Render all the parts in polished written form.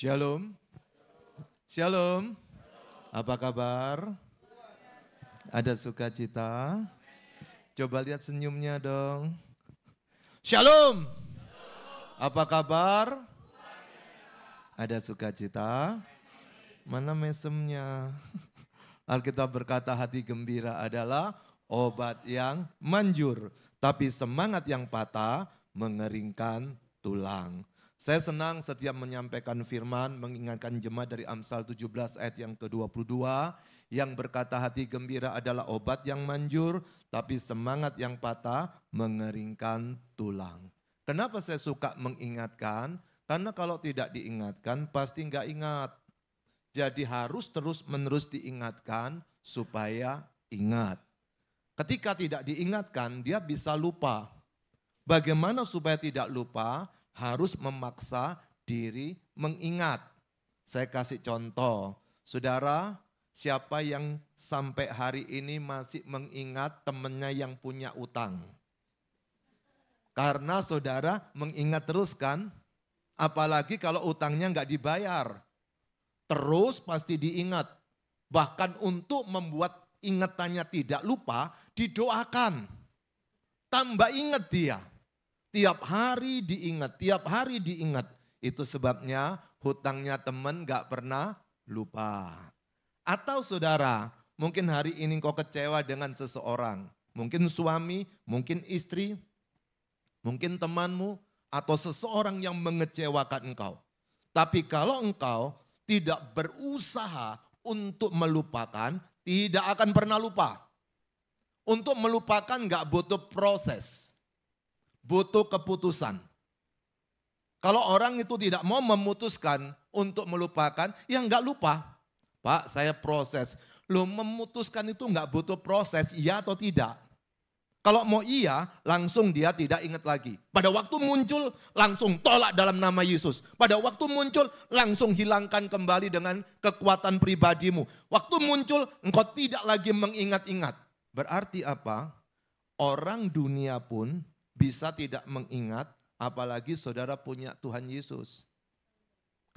Shalom. Shalom. Apa kabar? Ada sukacita? Coba lihat senyumnya dong. Shalom. Apa kabar? Ada sukacita? Mana mesemnya? Alkitab berkata hati gembira adalah obat yang manjur. Tapi semangat yang patah mengeringkan tulang. Saya senang setiap menyampaikan firman, mengingatkan jemaat dari Amsal 17 ayat yang ke-22, yang berkata hati gembira adalah obat yang manjur, tapi semangat yang patah mengeringkan tulang. Kenapa saya suka mengingatkan? Karena kalau tidak diingatkan pasti nggak ingat. Jadi harus terus-menerus diingatkan supaya ingat. Ketika tidak diingatkan dia bisa lupa. Bagaimana supaya tidak lupa? Harus memaksa diri mengingat. Saya kasih contoh, saudara, siapa yang sampai hari ini masih mengingat temannya yang punya utang? Karena saudara mengingat terus kan, apalagi kalau utangnya nggak dibayar, terus pasti diingat. Bahkan untuk membuat ingatannya tidak lupa, didoakan. Tambah ingat dia. Tiap hari diingat, tiap hari diingat. Itu sebabnya hutangnya teman gak pernah lupa. Atau saudara, mungkin hari ini kau kecewa dengan seseorang. Mungkin suami, mungkin istri, mungkin temanmu, atau seseorang yang mengecewakan engkau. Tapi kalau engkau tidak berusaha untuk melupakan, tidak akan pernah lupa. Untuk melupakan gak butuh proses. Butuh keputusan. Kalau orang itu tidak mau memutuskan untuk melupakan, ya enggak lupa. Pak, saya proses. Loh, memutuskan itu enggak butuh proses, iya atau tidak? Kalau mau iya, langsung dia tidak ingat lagi. Pada waktu muncul, langsung tolak dalam nama Yesus. Pada waktu muncul, langsung hilangkan kembali dengan kekuatan pribadimu. Waktu muncul, engkau tidak lagi mengingat-ingat. Berarti apa? Orang dunia pun bisa tidak mengingat, apalagi saudara punya Tuhan Yesus.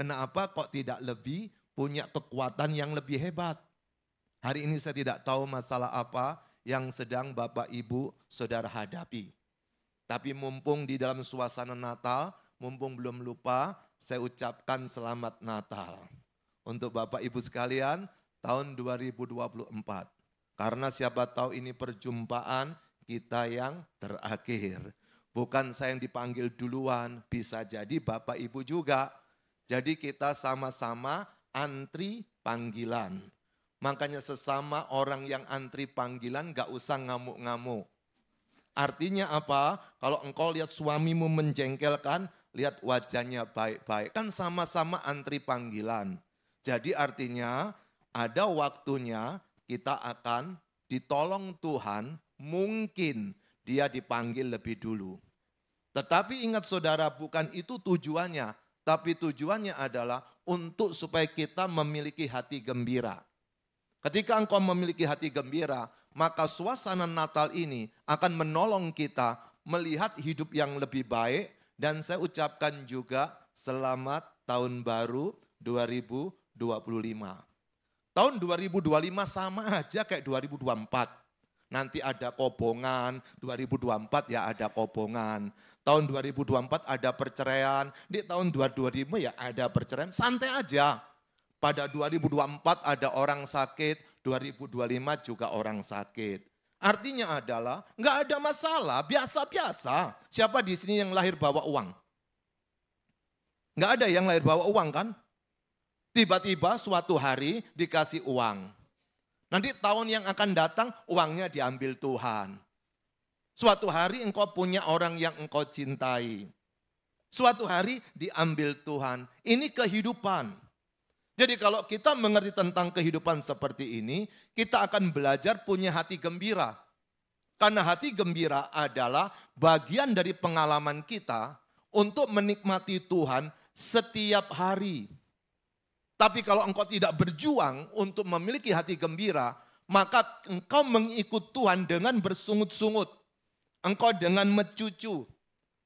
Kenapa kok tidak lebih punya kekuatan yang lebih hebat? Hari ini saya tidak tahu masalah apa yang sedang Bapak Ibu saudara hadapi. Tapi mumpung di dalam suasana Natal, mumpung belum lupa, saya ucapkan selamat Natal. Untuk Bapak Ibu sekalian, tahun 2024. Karena siapa tahu ini perjumpaan kita yang terakhir. Bukan saya yang dipanggil duluan, bisa jadi Bapak Ibu juga. Jadi kita sama-sama antri panggilan. Makanya sesama orang yang antri panggilan gak usah ngamuk-ngamuk. Artinya apa? Kalau engkau lihat suamimu menjengkelkan, lihat wajahnya baik-baik. Kan sama-sama antri panggilan. Jadi artinya ada waktunya kita akan ditolong Tuhan. Mungkin dia dipanggil lebih dulu. Tetapi ingat saudara, bukan itu tujuannya. Tapi tujuannya adalah untuk supaya kita memiliki hati gembira. Ketika engkau memiliki hati gembira, maka suasana Natal ini akan menolong kita melihat hidup yang lebih baik. Dan saya ucapkan juga selamat tahun baru 2025. Tahun 2025 sama aja kayak 2024. Nanti ada kobongan, 2024 ya ada kobongan. Tahun 2024 ada perceraian, di tahun 2025 ya ada perceraian. Santai aja. Pada 2024 ada orang sakit, 2025 juga orang sakit. Artinya adalah nggak ada masalah, biasa-biasa. Siapa di sini yang lahir bawa uang? Nggak ada yang lahir bawa uang kan? Tiba-tiba suatu hari dikasih uang. Nanti tahun yang akan datang uangnya diambil Tuhan. Suatu hari engkau punya orang yang engkau cintai. Suatu hari diambil Tuhan. Ini kehidupan. Jadi kalau kita mengerti tentang kehidupan seperti ini, kita akan belajar punya hati gembira. Karena hati gembira adalah bagian dari pengalaman kita untuk menikmati Tuhan setiap hari. Tapi kalau engkau tidak berjuang untuk memiliki hati gembira, maka engkau mengikut Tuhan dengan bersungut-sungut. Engkau dengan mencucu,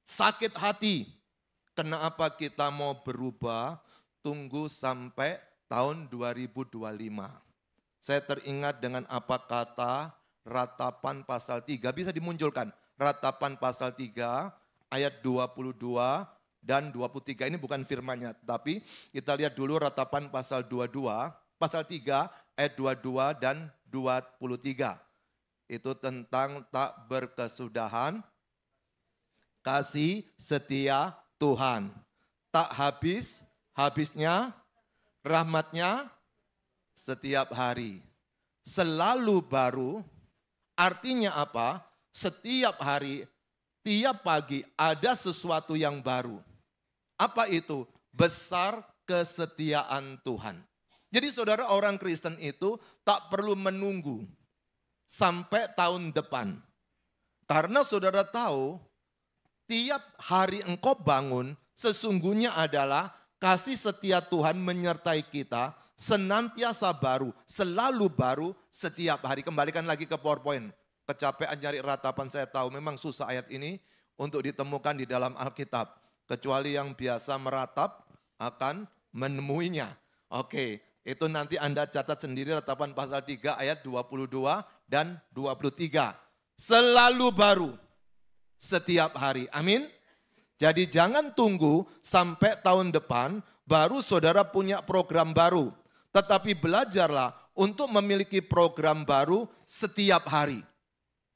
sakit hati. Kenapa kita mau berubah? tunggu sampai tahun 2025. Saya teringat dengan apa kata Ratapan pasal 3, bisa dimunculkan. Ratapan pasal 3 ayat 22 dan 23, ini bukan firmannya, tapi kita lihat dulu Ratapan pasal 22, pasal 3 ayat 22 dan 23. Itu tentang tak berkesudahan, kasih setia Tuhan. Tak habisnya rahmatnya setiap hari. Selalu baru, artinya apa? Setiap hari, tiap pagi ada sesuatu yang baru. Apa itu? Besar kesetiaan Tuhan. Jadi saudara, orang Kristen itu tak perlu menunggu sampai tahun depan. Karena saudara tahu, tiap hari engkau bangun sesungguhnya adalah kasih setia Tuhan menyertai kita, senantiasa baru, selalu baru setiap hari. Kembalikan lagi ke PowerPoint. Kecapean nyari ratapan, saya tahu memang susah ayat ini untuk ditemukan di dalam Alkitab. Kecuali yang biasa meratap akan menemuinya. Oke, itu nanti Anda catat sendiri Ratapan pasal 3 ayat 22 dan 23. Selalu baru setiap hari. Amin. Jadi jangan tunggu sampai tahun depan baru saudara punya program baru. Tetapi belajarlah untuk memiliki program baru setiap hari.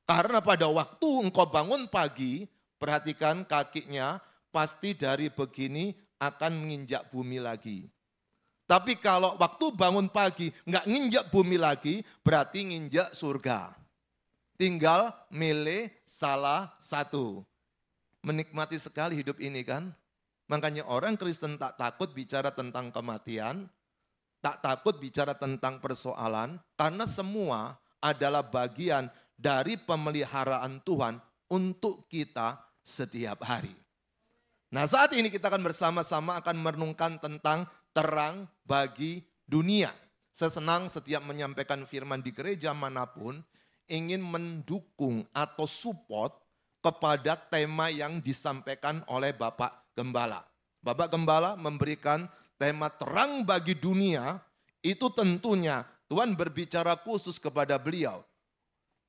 Karena pada waktu engkau bangun pagi, perhatikan kakinya pasti dari begini akan menginjak bumi lagi. Tapi kalau waktu bangun pagi nggak nginjak bumi lagi, berarti nginjak surga. Tinggal milih salah satu. Menikmati sekali hidup ini kan. Makanya orang Kristen tak takut bicara tentang kematian, tak takut bicara tentang persoalan, karena semua adalah bagian dari pemeliharaan Tuhan untuk kita setiap hari. Nah, saat ini kita akan bersama-sama akan merenungkan tentang terang bagi dunia. Saya senang setiap menyampaikan firman di gereja manapun, ingin mendukung atau support kepada tema yang disampaikan oleh Bapak Gembala. Bapak Gembala memberikan tema terang bagi dunia, itu tentunya Tuhan berbicara khusus kepada beliau.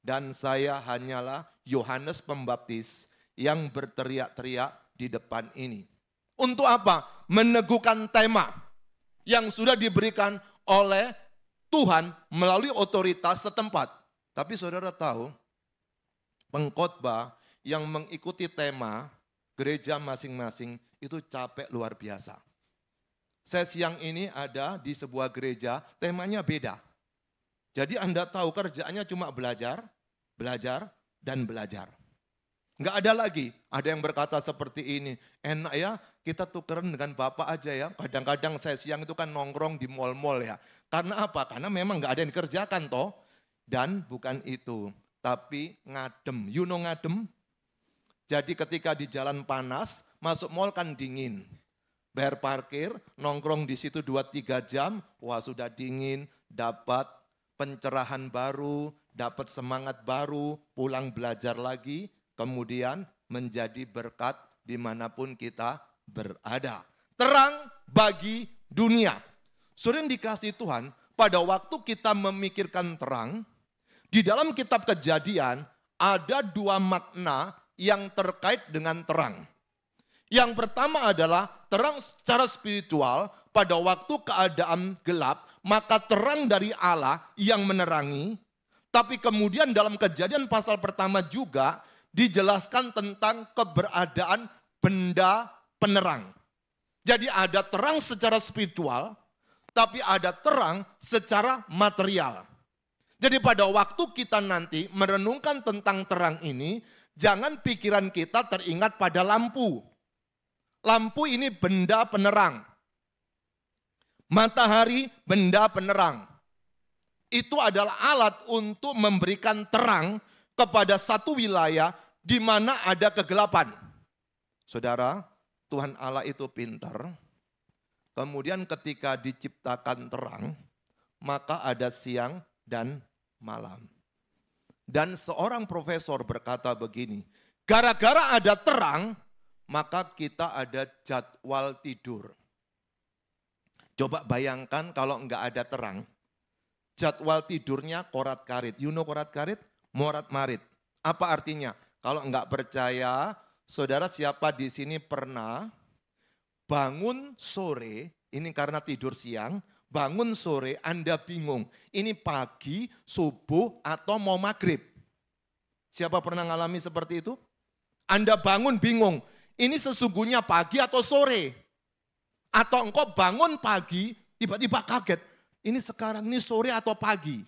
Dan saya hanyalah Yohanes Pembaptis yang berteriak-teriak di depan ini. Untuk apa? Meneguhkan tema yang sudah diberikan oleh Tuhan melalui otoritas setempat. Tapi saudara tahu, pengkhotbah yang mengikuti tema gereja masing-masing itu capek luar biasa. Saya siang ini ada di sebuah gereja, temanya beda. Jadi Anda tahu kerjaannya cuma belajar, belajar, dan belajar. Enggak ada lagi, ada yang berkata seperti ini, enak ya kita tukeran dengan Bapak aja ya. Kadang-kadang saya siang itu kan nongkrong di mall-mall ya. Karena apa? Karena memang enggak ada yang dikerjakan toh. Dan bukan itu, tapi ngadem. You know ngadem? Jadi ketika di jalan panas, masuk mall kan dingin. Bayar parkir, nongkrong di situ 2-3 jam, wah sudah dingin, dapat pencerahan baru, dapat semangat baru, pulang belajar lagi, kemudian menjadi berkat dimanapun kita berada. Terang bagi dunia. Saudara dikasih Tuhan, pada waktu kita memikirkan terang, di dalam kitab Kejadian ada 2 makna yang terkait dengan terang. Yang pertama adalah terang secara spiritual, pada waktu keadaan gelap, maka terang dari Allah yang menerangi. Tapi kemudian dalam Kejadian pasal pertama juga dijelaskan tentang keberadaan benda penerang. Jadi ada terang secara spiritual, tapi ada terang secara material. Jadi pada waktu kita nanti merenungkan tentang terang ini, jangan pikiran kita teringat pada lampu. Lampu ini benda penerang. Matahari benda penerang. Itu adalah alat untuk memberikan terang kepada satu wilayah di mana ada kegelapan. Saudara, Tuhan Allah itu pintar. Kemudian ketika diciptakan terang, maka ada siang dan malam. Dan seorang profesor berkata begini, gara-gara ada terang, maka kita ada jadwal tidur. Coba bayangkan kalau enggak ada terang, jadwal tidurnya korat-karit. You know korat-karit? Morat-marit. Apa artinya? Kalau enggak percaya, saudara siapa di sini pernah bangun sore, ini karena tidur siang, bangun sore Anda bingung, ini pagi, subuh, atau mau maghrib? Siapa pernah ngalami seperti itu? Anda bangun bingung, ini sesungguhnya pagi atau sore? Atau engkau bangun pagi, tiba-tiba kaget, ini sekarang ini sore atau pagi?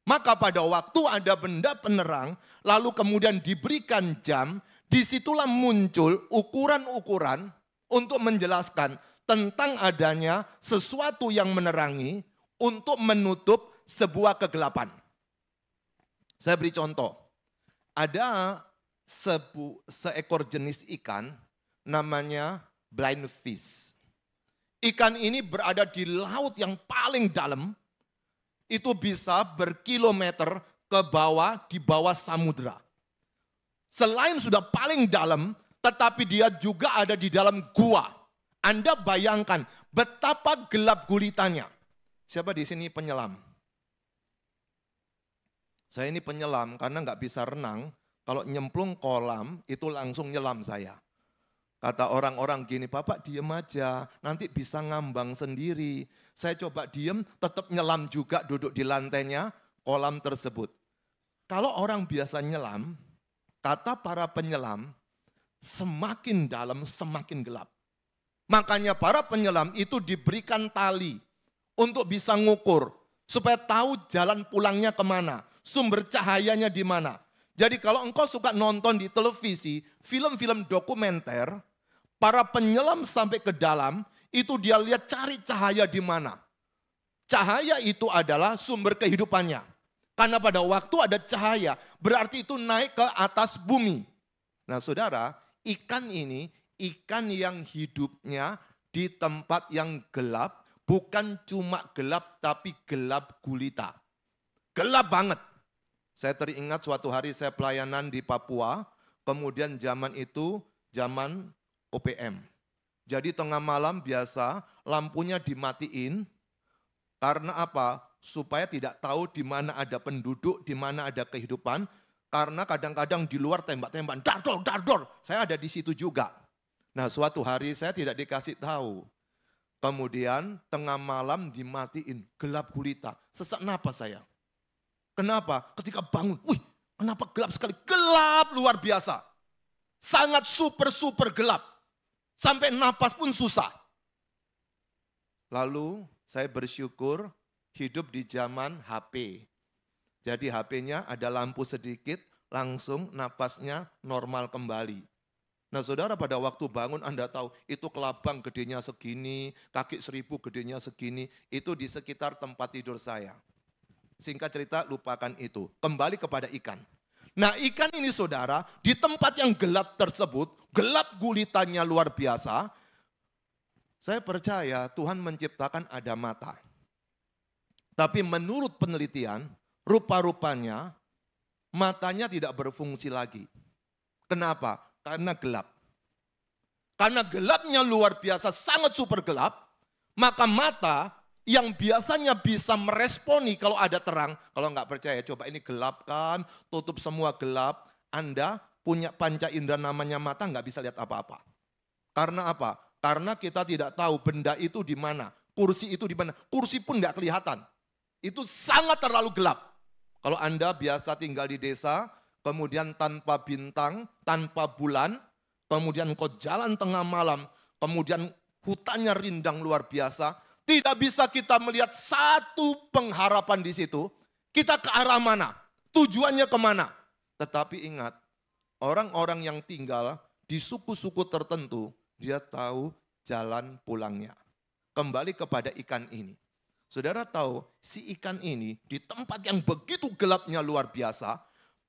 Maka pada waktu ada benda penerang, lalu kemudian diberikan jam, disitulah muncul ukuran-ukuran untuk menjelaskan tentang adanya sesuatu yang menerangi untuk menutup sebuah kegelapan. Saya beri contoh, ada seekor jenis ikan namanya blind fish. Ikan ini berada di laut yang paling dalam, itu bisa berkilometer ke bawah, di bawah samudra. Selain sudah paling dalam, tetapi dia juga ada di dalam gua. Anda bayangkan betapa gelap gulitanya. Siapa di sini penyelam? Saya ini penyelam karena nggak bisa renang. Kalau nyemplung kolam itu langsung nyelam saya. Kata orang-orang gini, Bapak diem aja, nanti bisa ngambang sendiri. Saya coba diem, tetap nyelam juga duduk di lantainya kolam tersebut. Kalau orang biasa nyelam, kata para penyelam, semakin dalam semakin gelap. Makanya para penyelam itu diberikan tali untuk bisa ngukur, supaya tahu jalan pulangnya kemana, sumber cahayanya di mana. Jadi kalau engkau suka nonton di televisi, film-film dokumenter, para penyelam sampai ke dalam, itu dia lihat cari cahaya di mana. Cahaya itu adalah sumber kehidupannya. Karena pada waktu ada cahaya, berarti itu naik ke atas bumi. Nah saudara, ikan ini, ikan yang hidupnya di tempat yang gelap, bukan cuma gelap, tapi gelap gulita. Gelap banget. Saya teringat suatu hari saya pelayanan di Papua, kemudian zaman itu, zaman OPM. Jadi tengah malam biasa lampunya dimatiin, karena apa? Supaya tidak tahu di mana ada penduduk, di mana ada kehidupan. Karena kadang-kadang di luar tembak-tembak, dardor, dardor. Saya ada di situ juga. Nah suatu hari saya tidak dikasih tahu. Kemudian tengah malam dimatiin, gelap gulita. Sesak napas saya. Kenapa? Ketika bangun, wih kenapa gelap sekali? Gelap luar biasa. Sangat super gelap. Sampai napas pun susah. Lalu saya bersyukur hidup di zaman HP. Jadi HP-nya ada lampu sedikit, langsung napasnya normal kembali. Nah saudara pada waktu bangun Anda tahu itu kelabang gedenya segini, kaki 1000 gedenya segini, itu di sekitar tempat tidur saya. Singkat cerita lupakan itu, kembali kepada ikan. Nah ikan ini saudara, di tempat yang gelap tersebut, gelap gulitanya luar biasa, saya percaya Tuhan menciptakan ada mata. Tapi menurut penelitian, rupa-rupanya matanya tidak berfungsi lagi. Kenapa? Karena gelap. Karena gelapnya luar biasa, sangat super gelap, maka mata yang biasanya bisa meresponi kalau ada terang, kalau nggak percaya coba ini gelap kan, tutup semua gelap, Anda punya panca indera namanya mata nggak bisa lihat apa-apa. Karena apa? Karena kita tidak tahu benda itu di mana, kursi itu di mana, kursi pun nggak kelihatan. Itu sangat terlalu gelap. Kalau Anda biasa tinggal di desa, kemudian tanpa bintang, tanpa bulan, kemudian kau jalan tengah malam, kemudian hutannya rindang luar biasa, tidak bisa kita melihat satu pengharapan di situ. Kita ke arah mana? Tujuannya kemana? Tetapi ingat, orang-orang yang tinggal di suku-suku tertentu, dia tahu jalan pulangnya. Kembali kepada ikan ini. Saudara tahu, si ikan ini di tempat yang begitu gelapnya luar biasa,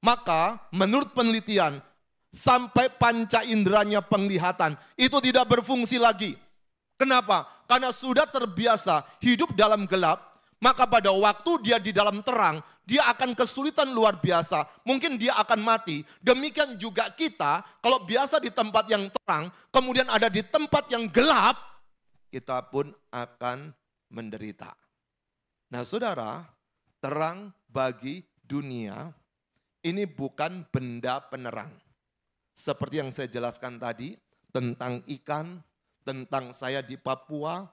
maka menurut penelitian, sampai panca inderanya penglihatan, itu tidak berfungsi lagi. Kenapa? Karena sudah terbiasa hidup dalam gelap, maka pada waktu dia di dalam terang, dia akan kesulitan luar biasa. Mungkin dia akan mati. Demikian juga kita, kalau biasa di tempat yang terang, kemudian ada di tempat yang gelap, kita pun akan menderita. Nah saudara, terang bagi dunia ini bukan benda penerang. Seperti yang saya jelaskan tadi tentang ikan, tentang saya di Papua,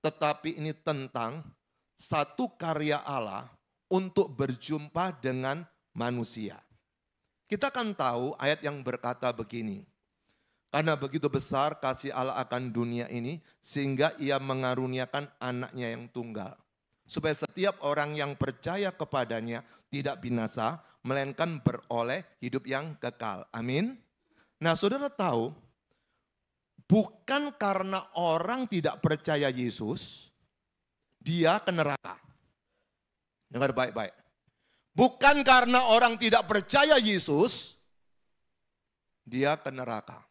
tetapi ini tentang satu karya Allah untuk berjumpa dengan manusia. Kita kan tahu ayat yang berkata begini, karena begitu besar kasih Allah akan dunia ini, sehingga ia mengaruniakan anaknya yang tunggal. Supaya setiap orang yang percaya kepadanya tidak binasa, melainkan beroleh hidup yang kekal. Amin. Nah saudara tahu, bukan karena orang tidak percaya Yesus, dia ke neraka. Dengar baik-baik. Bukan karena orang tidak percaya Yesus, dia ke neraka.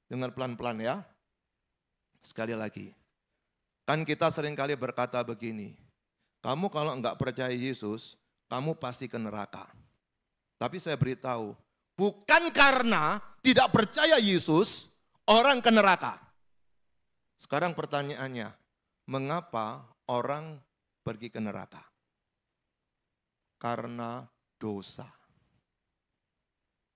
Dengar pelan-pelan ya. Sekali lagi. Kan kita seringkali berkata begini, kamu kalau enggak percaya Yesus, kamu pasti ke neraka. Tapi saya beritahu, bukan karena tidak percaya Yesus, orang ke neraka. Sekarang pertanyaannya, mengapa orang pergi ke neraka? Karena dosa.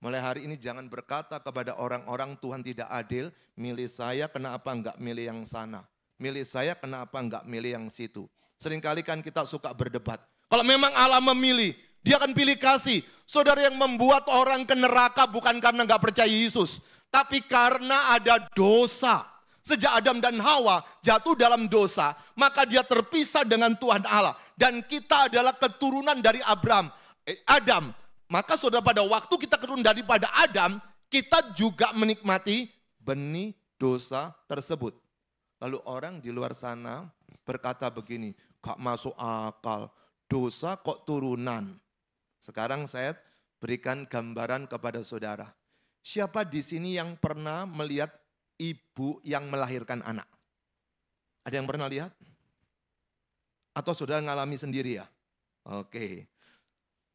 Mulai hari ini jangan berkata kepada orang-orang Tuhan tidak adil, milih saya kenapa enggak milih yang sana. Milih saya kenapa enggak milih yang situ. Seringkali kan kita suka berdebat. Kalau memang Allah memilih, dia akan pilih kasih. Saudara, yang membuat orang ke neraka bukan karena enggak percaya Yesus, tapi karena ada dosa. Sejak Adam dan Hawa jatuh dalam dosa, maka dia terpisah dengan Tuhan Allah. Dan kita adalah keturunan dari Adam. Maka saudara, pada waktu kita keturunan daripada Adam, kita juga menikmati benih dosa tersebut. Lalu orang di luar sana berkata begini, gak masuk akal, dosa kok turunan. Sekarang saya berikan gambaran kepada saudara. Siapa di sini yang pernah melihat ibu yang melahirkan anak? Ada yang pernah lihat? Atau saudara ngalami sendiri ya? Oke.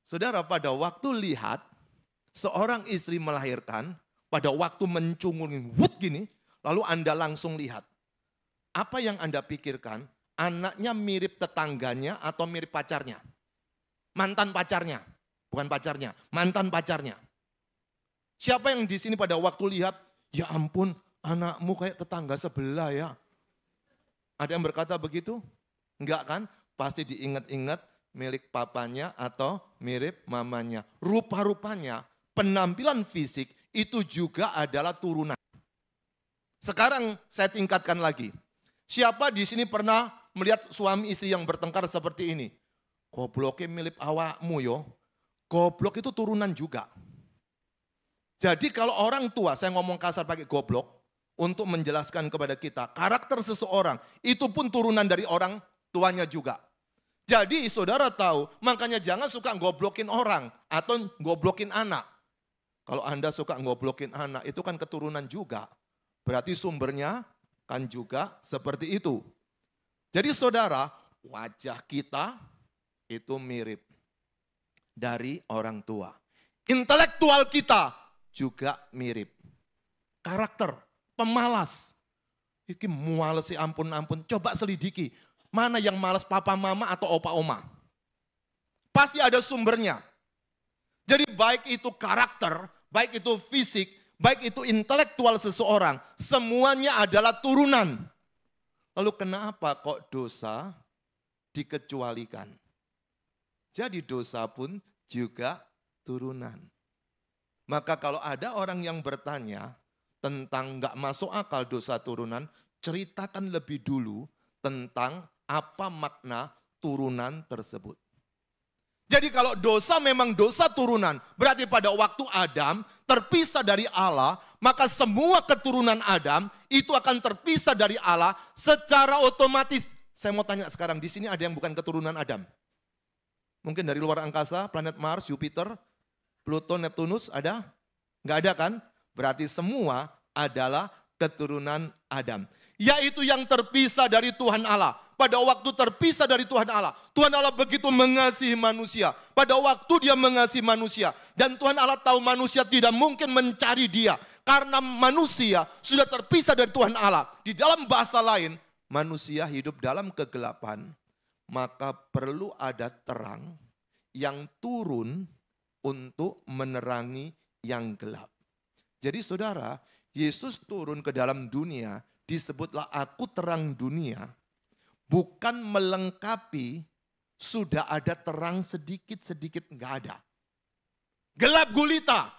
Saudara, pada waktu lihat seorang istri melahirkan, pada waktu mencungungin wut gini, lalu Anda langsung lihat. Apa yang Anda pikirkan? Anaknya mirip tetangganya atau mirip pacarnya? Mantan pacarnya, bukan pacarnya, mantan pacarnya. Siapa yang di sini pada waktu lihat, ya ampun, anakmu kayak tetangga sebelah ya. Ada yang berkata begitu? Enggak kan? Pasti diingat-ingat milik papanya atau mirip mamanya. Rupa-rupanya, penampilan fisik itu juga adalah turunan. Sekarang saya tingkatkan lagi. Siapa di sini pernah melihat suami istri yang bertengkar seperti ini? Gobloknya mirip awakmu yo. Goblok itu turunan juga. Jadi kalau orang tua, saya ngomong kasar pakai goblok, untuk menjelaskan kepada kita, karakter seseorang itu pun turunan dari orang tuanya juga. Jadi saudara tahu, makanya jangan suka goblokin orang atau goblokin anak. Kalau Anda suka goblokin anak, itu kan keturunan juga. Berarti sumbernya kan juga seperti itu. Jadi saudara, wajah kita itu mirip dari orang tua. Intelektual kita juga mirip. Karakter, pemalas. Iki muales sih ampun-ampun, coba selidiki. Mana yang malas papa mama atau opa oma? Pasti ada sumbernya. Jadi baik itu karakter, baik itu fisik, baik itu intelektual seseorang, semuanya adalah turunan. Lalu kenapa kok dosa dikecualikan? Jadi dosa pun juga turunan. Maka kalau ada orang yang bertanya tentang nggak masuk akal dosa turunan, ceritakan lebih dulu tentang apa makna turunan tersebut. Jadi kalau dosa memang dosa turunan, berarti pada waktu Adam terpisah dari Allah, maka semua keturunan Adam itu akan terpisah dari Allah secara otomatis. Saya mau tanya sekarang, di sini ada yang bukan keturunan Adam? Mungkin dari luar angkasa, planet Mars, Jupiter, Pluto, Neptunus, ada? Enggak ada kan? Berarti semua adalah keturunan Adam. Yaitu yang terpisah dari Tuhan Allah. Pada waktu terpisah dari Tuhan Allah begitu mengasihi manusia. Pada waktu dia mengasihi manusia, dan Tuhan Allah tahu manusia tidak mungkin mencari dia. Karena manusia sudah terpisah dari Tuhan Allah. Di dalam bahasa lain, manusia hidup dalam kegelapan, maka perlu ada terang yang turun untuk menerangi yang gelap. Jadi saudara, Yesus turun ke dalam dunia, disebutlah aku terang dunia, bukan melengkapi sudah ada terang sedikit-sedikit, enggak ada. Gelap gulita.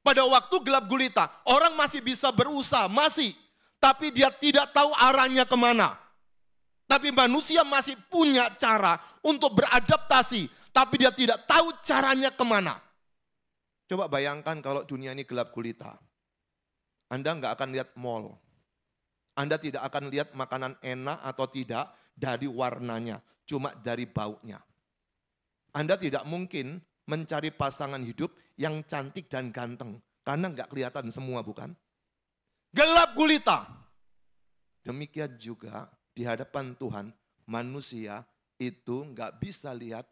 Pada waktu gelap gulita, orang masih bisa berusaha, masih. Tapi dia tidak tahu arahnya kemana. Tapi manusia masih punya cara untuk beradaptasi, tapi dia tidak tahu caranya kemana. Coba bayangkan kalau dunia ini gelap gulita. Anda nggak akan lihat mall. Anda tidak akan lihat makanan enak atau tidak dari warnanya, cuma dari baunya. Anda tidak mungkin mencari pasangan hidup yang cantik dan ganteng. Karena nggak kelihatan semua, bukan? Gelap gulita. Demikian juga di hadapan Tuhan, manusia itu nggak bisa lihat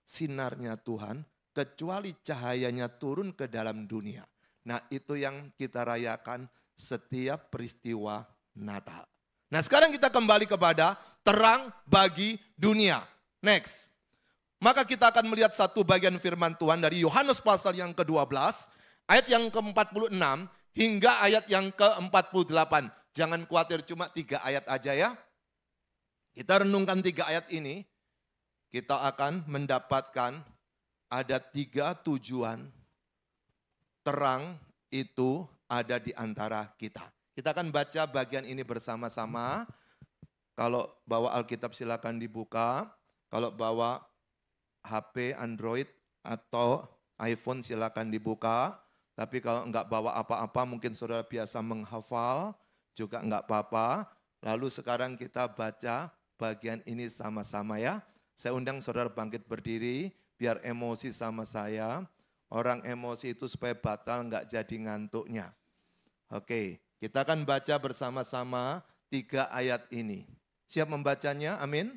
sinarnya Tuhan, kecuali cahayanya turun ke dalam dunia. Nah itu yang kita rayakan setiap peristiwa Natal. Nah sekarang kita kembali kepada terang bagi dunia. Next. Maka kita akan melihat satu bagian firman Tuhan dari Yohanes pasal yang ke-12, ayat yang ke-46 hingga ayat yang ke-48. Jangan khawatir cuma 3 ayat aja ya. Kita renungkan 3 ayat ini, kita akan mendapatkan ada 3 tujuan terang itu ada di antara kita. Kita akan baca bagian ini bersama-sama. Kalau bawa Alkitab silakan dibuka. Kalau bawa HP, Android, atau iPhone silakan dibuka. Tapi kalau enggak bawa apa-apa, mungkin saudara biasa menghafal, juga enggak apa-apa. Lalu sekarang kita baca bagian ini sama-sama ya. Saya undang saudara bangkit berdiri, biar emosi sama saya. Orang emosi itu supaya batal enggak jadi ngantuknya. Oke, kita akan baca bersama-sama 3 ayat ini. Siap membacanya? Amin.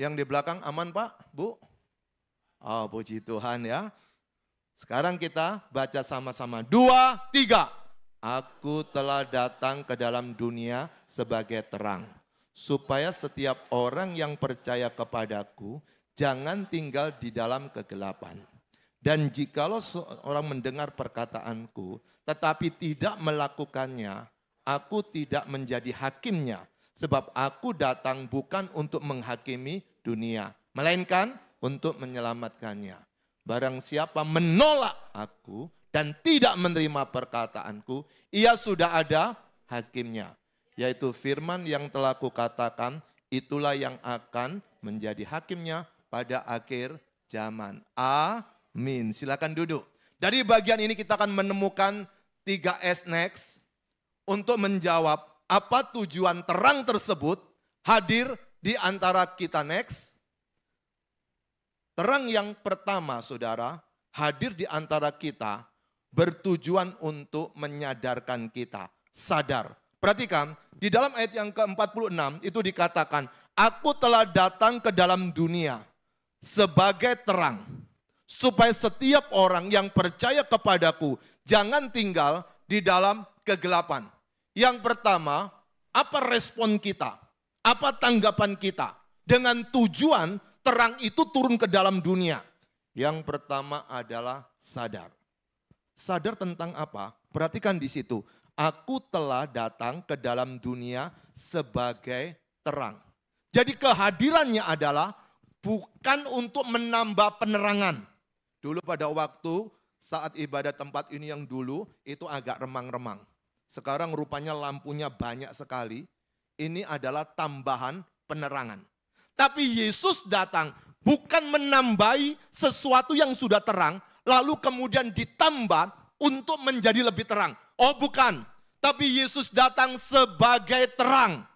Yang di belakang aman Pak, Bu? Oh, puji Tuhan ya. Sekarang kita baca sama-sama. 2, 3. Aku telah datang ke dalam dunia sebagai terang, supaya setiap orang yang percaya kepadaku jangan tinggal di dalam kegelapan. Dan jikalau seorang mendengar perkataanku, tetapi tidak melakukannya, aku tidak menjadi hakimnya. Sebab aku datang bukan untuk menghakimi dunia, melainkan untuk menyelamatkannya. Barang siapa menolak aku dan tidak menerima perkataanku, ia sudah ada hakimnya. Yaitu firman yang telah kukatakan, itulah yang akan menjadi hakimnya pada akhir zaman. Amin. Silakan duduk. Dari bagian ini kita akan menemukan 3S next untuk menjawab apa tujuan terang tersebut hadir di antara kita next. Terang yang pertama saudara hadir di antara kita bertujuan untuk menyadarkan kita sadar. Perhatikan di dalam ayat yang ke-46 itu dikatakan, aku telah datang ke dalam dunia sebagai terang, supaya setiap orang yang percaya kepadaku jangan tinggal di dalam kegelapan. Yang pertama, apa respon kita? Apa tanggapan kita? Dengan tujuan terang itu turun ke dalam dunia. Yang pertama adalah sadar. Sadar tentang apa? Perhatikan di situ. Aku telah datang ke dalam dunia sebagai terang. Jadi kehadirannya adalah bukan untuk menambah penerangan. Dulu pada waktu saat ibadah tempat ini yang dulu itu agak remang-remang. Sekarang rupanya lampunya banyak sekali. Ini adalah tambahan penerangan. Tapi Yesus datang bukan menambahi sesuatu yang sudah terang, lalu kemudian ditambah untuk menjadi lebih terang. Oh bukan, tapi Yesus datang sebagai terang.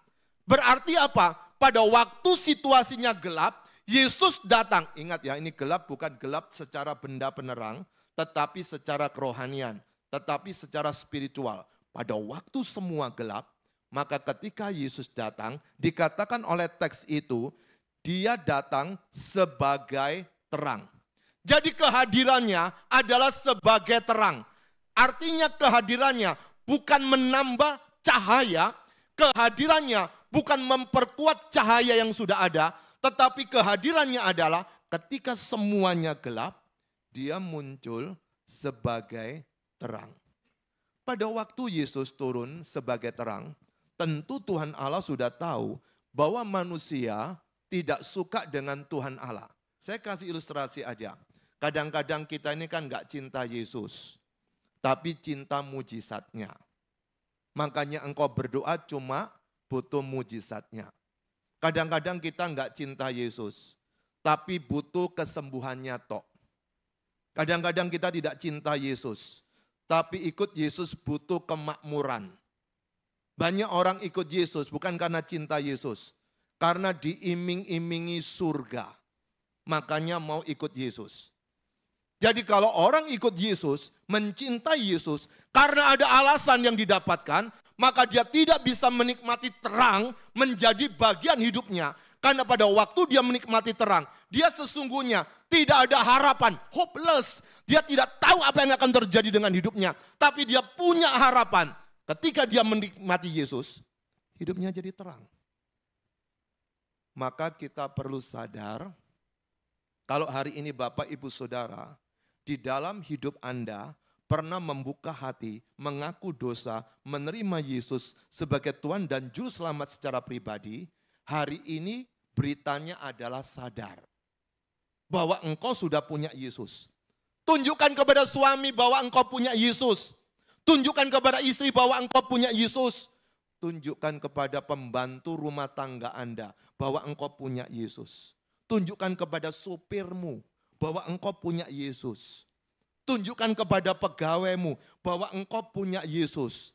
Berarti apa? Pada waktu situasinya gelap, Yesus datang. Ingat ya, ini gelap bukan gelap secara benda penerang, tetapi secara kerohanian, tetapi secara spiritual. Pada waktu semua gelap, maka ketika Yesus datang, dikatakan oleh teks itu, dia datang sebagai terang. Jadi kehadirannya adalah sebagai terang. Artinya kehadirannya bukan menambah cahaya, kehadirannya bukan memperkuat cahaya yang sudah ada, tetapi kehadirannya adalah ketika semuanya gelap, dia muncul sebagai terang. Pada waktu Yesus turun sebagai terang, tentu Tuhan Allah sudah tahu bahwa manusia tidak suka dengan Tuhan Allah. Saya kasih ilustrasi aja. Kadang-kadang kita ini kan gak cinta Yesus, tapi cinta mujizatnya. Makanya engkau berdoa cuma butuh mujizatnya. Kadang-kadang kita gak cinta Yesus, tapi butuh kesembuhannya tok. Kadang-kadang kita tidak cinta Yesus, tapi ikut Yesus butuh kemakmuran. Banyak orang ikut Yesus bukan karena cinta Yesus, karena diiming-imingi surga. Makanya mau ikut Yesus. Jadi kalau orang ikut Yesus, mencintai Yesus, karena ada alasan yang didapatkan, maka dia tidak bisa menikmati terang menjadi bagian hidupnya. Karena pada waktu dia menikmati terang, dia sesungguhnya tidak ada harapan, hopeless. Dia tidak tahu apa yang akan terjadi dengan hidupnya. Tapi dia punya harapan. Ketika dia menikmati Yesus, hidupnya jadi terang. Maka kita perlu sadar, kalau hari ini Bapak Ibu Saudara, di dalam hidup Anda pernah membuka hati, mengaku dosa, menerima Yesus sebagai Tuhan dan Juru Selamat secara pribadi, hari ini beritanya adalah sadar bahwa engkau sudah punya Yesus. Tunjukkan kepada suami bahwa engkau punya Yesus. Tunjukkan kepada istri bahwa engkau punya Yesus. Tunjukkan kepada pembantu rumah tangga Anda bahwa engkau punya Yesus. Tunjukkan kepada sopirmu bahwa engkau punya Yesus. Tunjukkan kepada pegawaimu bahwa engkau punya Yesus.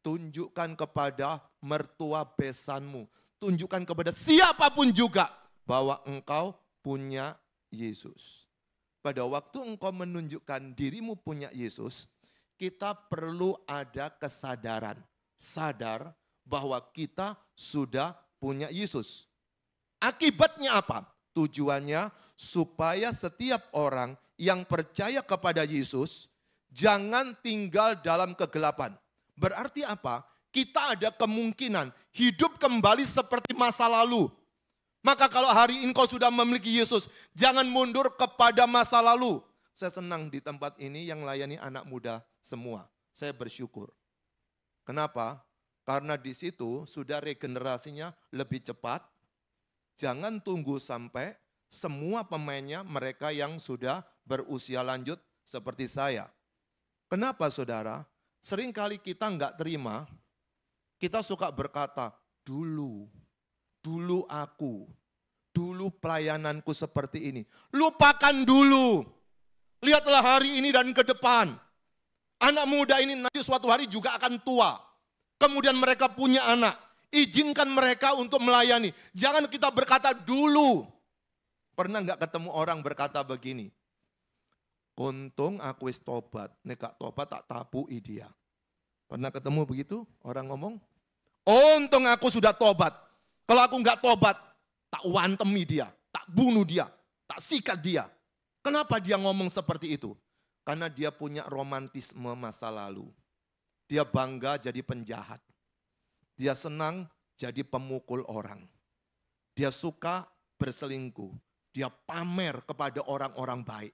Tunjukkan kepada mertua besanmu. Tunjukkan kepada siapapun juga bahwa engkau punya Yesus. Pada waktu engkau menunjukkan dirimu punya Yesus, kita perlu ada kesadaran. Sadar bahwa kita sudah punya Yesus. Akibatnya apa? Tujuannya supaya setiap orang yang percaya kepada Yesus jangan tinggal dalam kegelapan. Berarti apa? Kita ada kemungkinan hidup kembali seperti masa lalu. Maka kalau hari ini kau sudah memiliki Yesus, jangan mundur kepada masa lalu. Saya senang di tempat ini yang layani anak muda semua. Saya bersyukur. Kenapa? Karena di situ sudah regenerasinya lebih cepat. Jangan tunggu sampai semua pemainnya mereka yang sudah berusia lanjut seperti saya. Kenapa saudara? Seringkali kita enggak terima, kita suka berkata, dulu aku, dulu pelayananku seperti ini. Lupakan dulu. Lihatlah hari ini dan ke depan. Anak muda ini nanti suatu hari juga akan tua. Kemudian mereka punya anak. Izinkan mereka untuk melayani. Jangan kita berkata dulu. Pernah enggak ketemu orang berkata begini? Untung aku wis tobat. Nek gak tobat tak tabui dia. Pernah ketemu begitu orang ngomong? Untung aku sudah tobat. Kalau aku enggak tobat, tak wantemi dia, tak bunuh dia, tak sikat dia. Kenapa dia ngomong seperti itu? Karena dia punya romantisme masa lalu. Dia bangga jadi penjahat. Dia senang jadi pemukul orang. Dia suka berselingkuh. Dia pamer kepada orang-orang baik.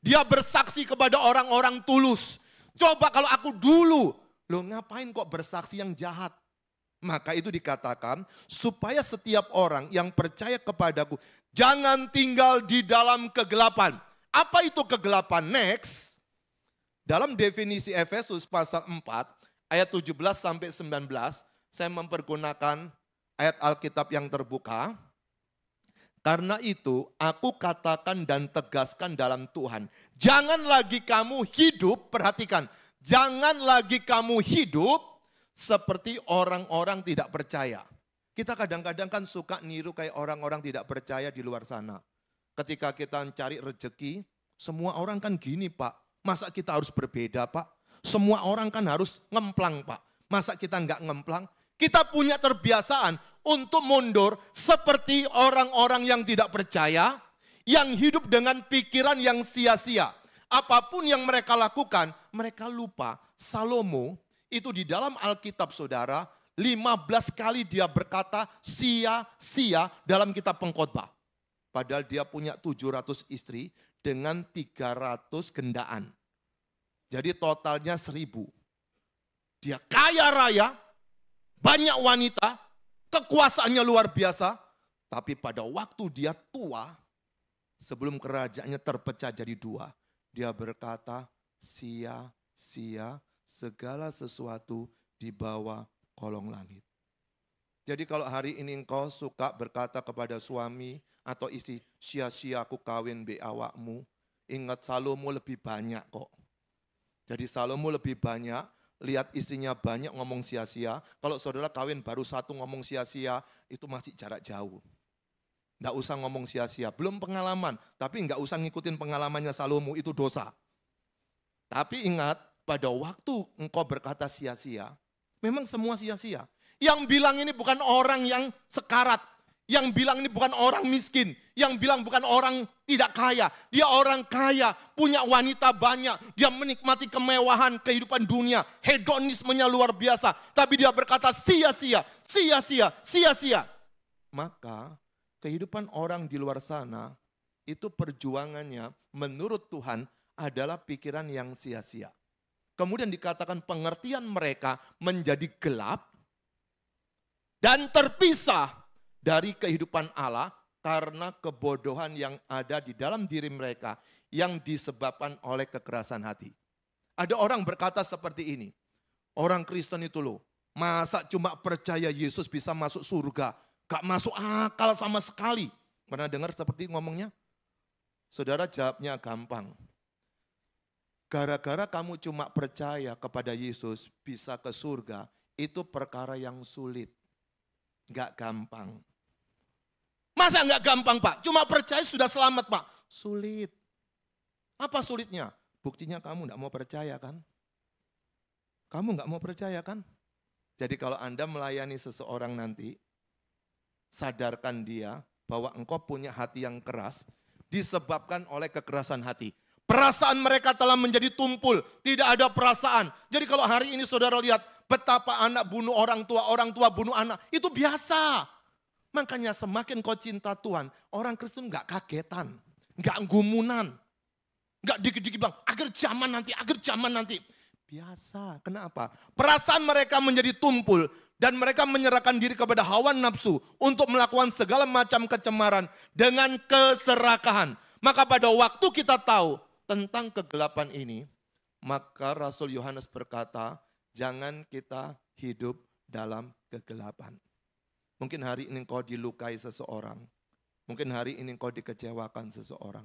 Dia bersaksi kepada orang-orang tulus. Coba kalau aku dulu, loh ngapain kok bersaksi yang jahat? Maka itu dikatakan supaya setiap orang yang percaya kepadaku jangan tinggal di dalam kegelapan. Apa itu kegelapan? Next. Dalam definisi Efesus pasal 4 ayat 17 sampai 19 saya mempergunakan ayat Alkitab yang terbuka. Karena itu aku katakan dan tegaskan dalam Tuhan. Jangan lagi kamu hidup, perhatikan. Jangan lagi kamu hidup seperti orang-orang tidak percaya. Kita kadang-kadang kan suka niru kayak orang-orang tidak percaya di luar sana. Ketika kita mencari rezeki, semua orang kan gini Pak. Masa kita harus berbeda Pak? Semua orang kan harus ngemplang Pak. Masa kita enggak ngemplang? Kita punya terbiasaan untuk mundur seperti orang-orang yang tidak percaya, yang hidup dengan pikiran yang sia-sia. Apapun yang mereka lakukan, mereka lupa. Salomo itu di dalam Alkitab saudara, 15 kali dia berkata sia-sia dalam kitab Pengkhotbah. Padahal dia punya 700 istri dengan 300 gendaan. Jadi totalnya 1000. Dia kaya raya, banyak wanita, kekuasaannya luar biasa. Tapi pada waktu dia tua, sebelum kerajaannya terpecah jadi 2. Dia berkata, sia-sia segala sesuatu di bawah kolong langit. Jadi kalau hari ini engkau suka berkata kepada suami atau istri, sia-sia aku kawin be awakmu. Ingat Salomo lebih banyak kok. Jadi Salomo lebih banyak, lihat istrinya banyak ngomong sia-sia. Kalau saudara kawin baru 1 ngomong sia-sia, itu masih jarak jauh. Nggak usah ngomong sia-sia, belum pengalaman. Tapi nggak usah ngikutin pengalamannya Salomo, itu dosa. Tapi ingat, pada waktu engkau berkata sia-sia, memang semua sia-sia. Yang bilang ini bukan orang yang sekarat. Yang bilang ini bukan orang miskin. Yang bilang bukan orang tidak kaya. Dia orang kaya, punya wanita banyak. Dia menikmati kemewahan kehidupan dunia. Hedonismenya luar biasa. Tapi dia berkata sia-sia, sia-sia, sia-sia. Maka kehidupan orang di luar sana, itu perjuangannya menurut Tuhan adalah pikiran yang sia-sia. Kemudian dikatakan pengertian mereka menjadi gelap dan terpisah dari kehidupan Allah karena kebodohan yang ada di dalam diri mereka yang disebabkan oleh kekerasan hati. Ada orang berkata seperti ini, orang Kristen itu loh, masa cuma percaya Yesus bisa masuk surga? Gak masuk akal sama sekali. Pernah dengar seperti ngomongnya? Saudara jawabnya gampang. Gara-gara kamu cuma percaya kepada Yesus bisa ke surga, itu perkara yang sulit. Gak gampang. Masa gak gampang Pak? Cuma percaya sudah selamat Pak? Sulit. Apa sulitnya? Buktinya kamu gak mau percaya kan? Kamu gak mau percaya kan? Jadi kalau Anda melayani seseorang nanti, sadarkan dia bahwa engkau punya hati yang keras disebabkan oleh kekerasan hati. Perasaan mereka telah menjadi tumpul, tidak ada perasaan. Jadi kalau hari ini saudara lihat betapa anak bunuh orang tua bunuh anak, itu biasa. Makanya semakin kau cinta Tuhan, orang Kristen gak kagetan, gak gumunan, gak dikit-dikit bilang akhir zaman nanti. Biasa, kenapa? Perasaan mereka menjadi tumpul. Dan mereka menyerahkan diri kepada hawa nafsu untuk melakukan segala macam kecemaran dengan keserakahan. Maka pada waktu kita tahu tentang kegelapan ini, maka Rasul Yohanes berkata, jangan kita hidup dalam kegelapan. Mungkin hari ini kau dilukai seseorang. Mungkin hari ini kau dikecewakan seseorang.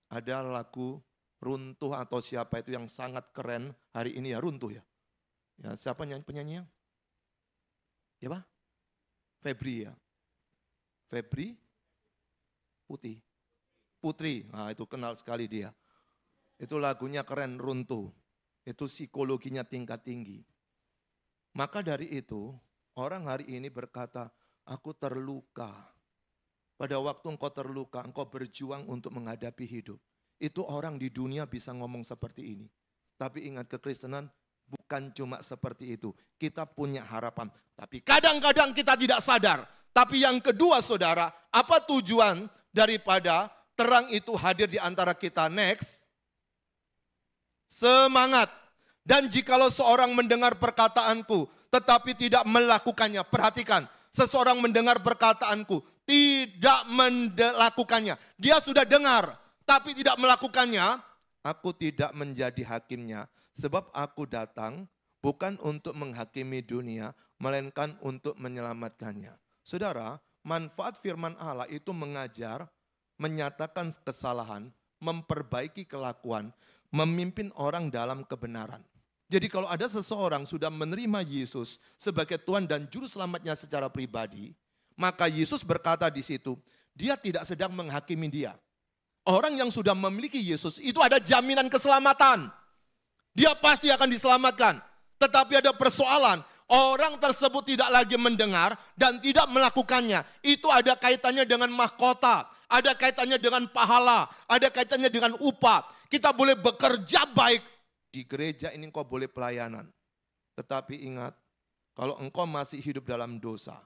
Ada lagu Runtuh atau siapa itu yang sangat keren hari ini ya, Runtuh ya. Ya siapa penyanyinya? Ya Pak? Febri ya. Febri Putri. Nah itu kenal sekali dia. Itu lagunya keren, Runtuh. Itu psikologinya tingkat tinggi. Maka dari itu orang hari ini berkata, aku terluka. Pada waktu engkau terluka, engkau berjuang untuk menghadapi hidup. Itu orang di dunia bisa ngomong seperti ini. Tapi ingat kekristenan bukan cuma seperti itu. Kita punya harapan. Tapi kadang-kadang kita tidak sadar. Tapi yang kedua saudara, apa tujuan daripada terang itu hadir di antara kita? Next. Semangat. Dan jikalau seorang mendengar perkataanku, tetapi tidak melakukannya. Perhatikan, seseorang mendengar perkataanku, tidak melakukannya. Dia sudah dengar, tapi tidak melakukannya. Aku tidak menjadi hakimnya. Sebab aku datang bukan untuk menghakimi dunia, melainkan untuk menyelamatkannya. Saudara, manfaat firman Allah itu mengajar, menyatakan kesalahan, memperbaiki kelakuan, memimpin orang dalam kebenaran. Jadi kalau ada seseorang sudah menerima Yesus sebagai Tuhan dan Juru Selamatnya secara pribadi, maka Yesus berkata di situ, dia tidak sedang menghakimi dia. Orang yang sudah memiliki Yesus itu ada jaminan keselamatan. Dia pasti akan diselamatkan. Tetapi ada persoalan, orang tersebut tidak lagi mendengar dan tidak melakukannya. Itu ada kaitannya dengan mahkota, ada kaitannya dengan pahala, ada kaitannya dengan upah. kita boleh bekerja baik. Di gereja ini engkau boleh pelayanan. Tetapi ingat, kalau engkau masih hidup dalam dosa,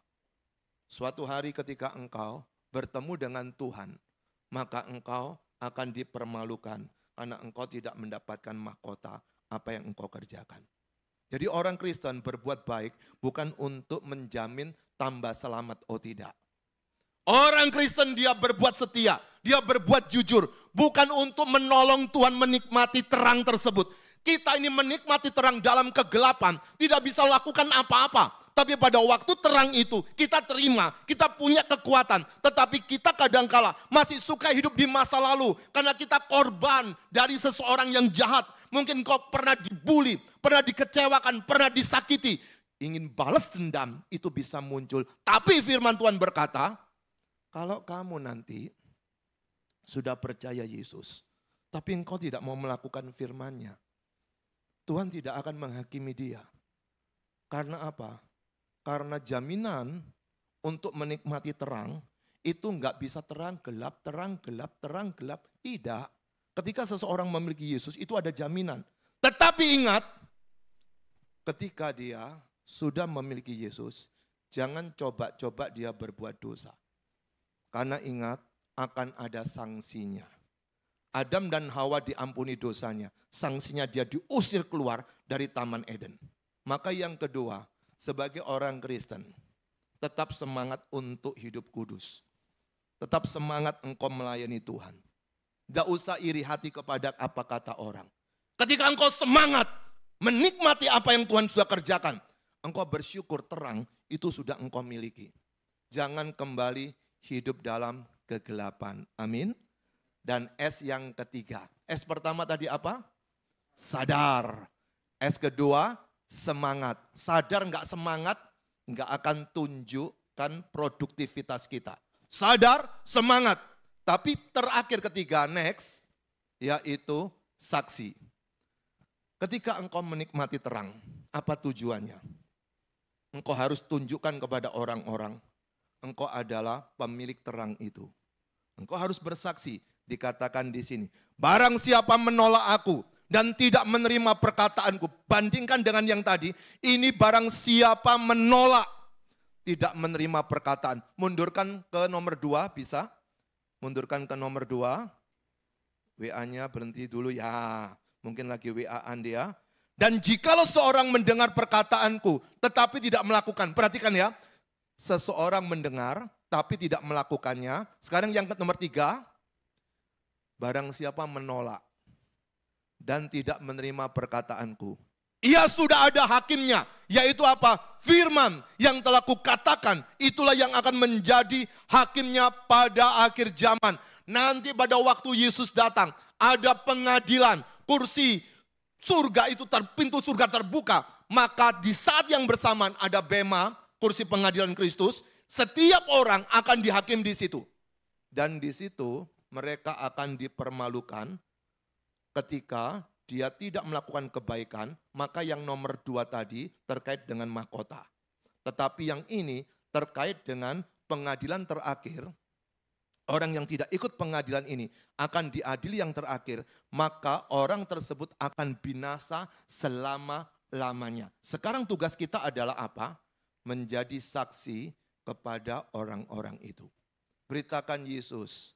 suatu hari ketika engkau bertemu dengan Tuhan, maka engkau akan dipermalukan karena engkau tidak mendapatkan mahkota apa yang engkau kerjakan. Jadi orang Kristen berbuat baik bukan untuk menjamin tambah selamat, oh tidak. Orang Kristen dia berbuat setia, dia berbuat jujur, bukan untuk menolong Tuhan menikmati terang tersebut. Kita ini menikmati terang dalam kegelapan, tidak bisa lakukan apa-apa. Tapi pada waktu terang itu kita terima, kita punya kekuatan. Tetapi kita kadangkala masih suka hidup di masa lalu. Karena kita korban dari seseorang yang jahat. Mungkin kau pernah dibully, pernah dikecewakan, pernah disakiti. Ingin balas dendam itu bisa muncul. Tapi firman Tuhan berkata, kalau kamu nanti sudah percaya Yesus, tapi engkau tidak mau melakukan firman-Nya, Tuhan tidak akan menghakimi dia. Karena apa? Karena jaminan untuk menikmati terang itu enggak bisa terang gelap, terang gelap, terang gelap. Tidak. Ketika seseorang memiliki Yesus itu ada jaminan. Tetapi ingat, ketika dia sudah memiliki Yesus, jangan coba-coba dia berbuat dosa. Karena ingat, akan ada sanksinya. Adam dan Hawa diampuni dosanya. Sanksinya dia diusir keluar dari Taman Eden. Maka yang kedua, sebagai orang Kristen, tetap semangat untuk hidup kudus. Tetap semangat engkau melayani Tuhan. Tidak usah iri hati kepada apa kata orang. Ketika engkau semangat menikmati apa yang Tuhan sudah kerjakan, engkau bersyukur terang itu sudah engkau miliki. Jangan kembali hidup dalam kegelapan. Amin. Dan S yang ketiga. S pertama tadi apa? Sadar. S kedua, semangat. Sadar enggak semangat, enggak akan tunjukkan produktivitas kita. Sadar, semangat. Tapi terakhir ketiga, next, yaitu saksi. Ketika engkau menikmati terang, apa tujuannya? Engkau harus tunjukkan kepada orang-orang, engkau adalah pemilik terang itu. Engkau harus bersaksi, dikatakan di sini. Barang siapa menolak aku dan tidak menerima perkataanku, bandingkan dengan yang tadi, ini barang siapa menolak, tidak menerima perkataan. Mundurkan ke nomor 2 bisa? Mundurkan ke nomor 2. WA-nya berhenti dulu ya. Mungkin lagi WA-an dia. Dan jikalau seorang mendengar perkataanku tetapi tidak melakukan. Perhatikan ya. Seseorang mendengar tapi tidak melakukannya. Sekarang yang nomor 3. Barang siapa menolak dan tidak menerima perkataanku. Ia sudah ada hakimnya, yaitu apa? Firman yang telah kukatakan, itulah yang akan menjadi hakimnya pada akhir zaman. Nanti pada waktu Yesus datang, ada pengadilan, kursi surga itu, pintu surga terbuka. Maka di saat yang bersamaan ada bema, kursi pengadilan Kristus, setiap orang akan dihakim di situ. Dan di situ mereka akan dipermalukan ketika dia tidak melakukan kebaikan, maka yang nomor 2 tadi terkait dengan mahkota. Tetapi yang ini terkait dengan pengadilan terakhir. Orang yang tidak ikut pengadilan ini akan diadili yang terakhir, maka orang tersebut akan binasa selama-lamanya. Sekarang tugas kita adalah apa? Menjadi saksi kepada orang-orang itu. Beritakan Yesus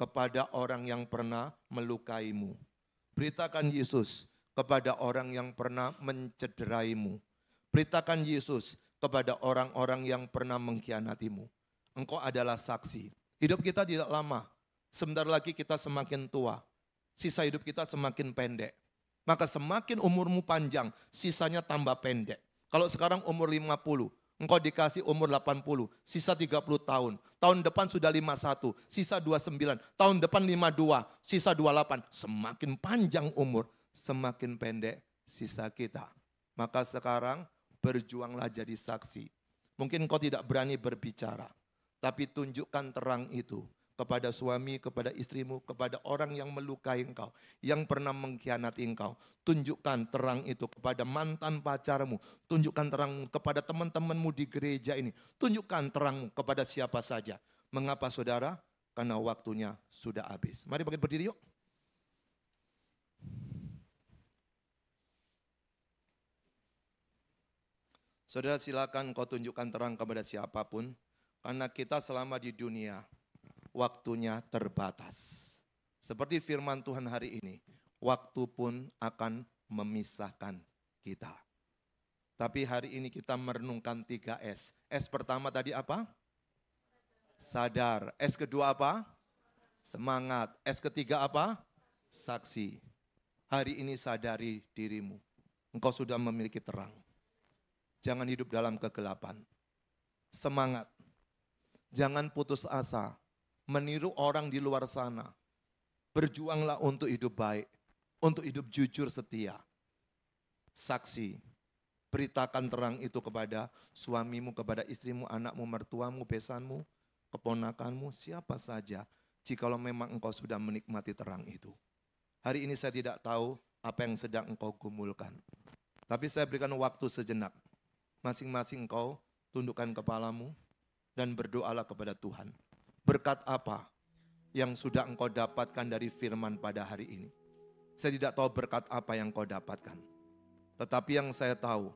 kepada orang yang pernah melukaimu. Beritakan Yesus kepada orang yang pernah mencederaimu. Beritakan Yesus kepada orang-orang yang pernah mengkhianatimu. Engkau adalah saksi. Hidup kita tidak lama. Sebentar lagi kita semakin tua. Sisa hidup kita semakin pendek. Maka semakin umurmu panjang, sisanya tambah pendek. Kalau sekarang umur 50, engkau dikasih umur 80, sisa 30 tahun. Tahun depan sudah 51, sisa 29. Tahun depan 52, sisa 28. Semakin panjang umur, semakin pendek sisa kita. Maka sekarang berjuanglah jadi saksi. Mungkin engkau tidak berani berbicara, tapi tunjukkan terang itu kepada suami, kepada istrimu, kepada orang yang melukai engkau, yang pernah mengkhianati engkau. Tunjukkan terang itu kepada mantan pacarmu, tunjukkan terang kepada teman-temanmu di gereja ini, tunjukkan terang kepada siapa saja. Mengapa saudara? Karena waktunya sudah habis. Mari bangkit berdiri yuk. Saudara, silakan kau tunjukkan terang kepada siapapun, karena kita selama di dunia, waktunya terbatas. Seperti firman Tuhan hari ini, waktu pun akan memisahkan kita. Tapi hari ini kita merenungkan 3 S. S pertama tadi apa? Sadar. S kedua apa? Semangat. S ketiga apa? Saksi. Hari ini sadari dirimu. Engkau sudah memiliki terang. Jangan hidup dalam kegelapan. Semangat. Jangan putus asa. Meniru orang di luar sana. Berjuanglah untuk hidup baik. Untuk hidup jujur setia. Saksi. Beritakan terang itu kepada suamimu, kepada istrimu, anakmu, mertuamu, besanmu, keponakanmu, siapa saja. Jikalau memang engkau sudah menikmati terang itu. Hari ini saya tidak tahu apa yang sedang engkau gumulkan. Tapi saya berikan waktu sejenak. Masing-masing engkau tundukkan kepalamu dan berdoalah kepada Tuhan. Berkat apa yang sudah engkau dapatkan dari firman pada hari ini? Saya tidak tahu berkat apa yang engkau dapatkan. Tetapi yang saya tahu,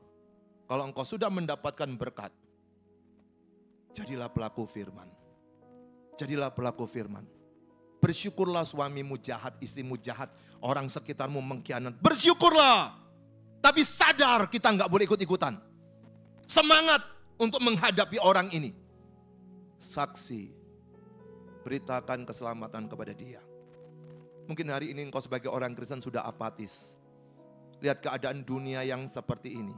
kalau engkau sudah mendapatkan berkat, jadilah pelaku firman. Jadilah pelaku firman. Bersyukurlah suamimu jahat, istrimu jahat, orang sekitarmu mengkhianat. Bersyukurlah. Tapi sadar kita nggak boleh ikut-ikutan. Semangat untuk menghadapi orang ini. Saksi. Beritakan keselamatan kepada dia. Mungkin hari ini engkau sebagai orang Kristen sudah apatis. Lihat keadaan dunia yang seperti ini.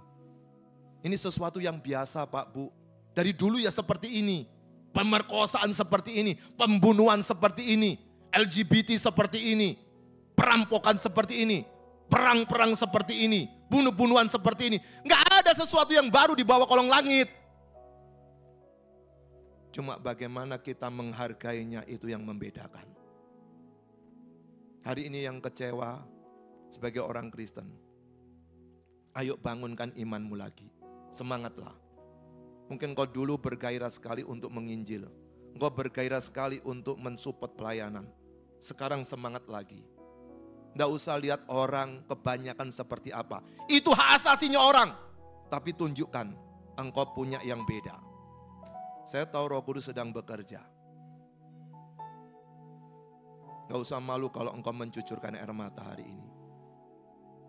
Ini sesuatu yang biasa Pak Bu. Dari dulu ya seperti ini. Pemerkosaan seperti ini. Pembunuhan seperti ini. LGBT seperti ini. Perampokan seperti ini. Perang-perang seperti ini. Bunuh-bunuhan seperti ini. Nggak ada sesuatu yang baru di bawah kolong langit. Cuma bagaimana kita menghargainya itu yang membedakan. Hari ini yang kecewa sebagai orang Kristen. Ayo bangunkan imanmu lagi. Semangatlah. Mungkin kau dulu bergairah sekali untuk menginjil. Kau bergairah sekali untuk mensupport pelayanan. Sekarang semangat lagi. Tidak usah lihat orang kebanyakan seperti apa. Itu hak asasinya orang. Tapi tunjukkan engkau punya yang beda. Saya tahu Roh Kudus sedang bekerja. Gak usah malu kalau engkau mencucurkan air mata hari ini.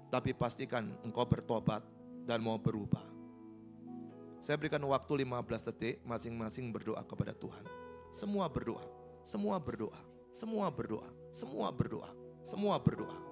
Tapi pastikan engkau bertobat dan mau berubah. Saya berikan waktu 15 detik masing-masing berdoa kepada Tuhan. Semua berdoa, semua berdoa, semua berdoa, semua berdoa, semua berdoa.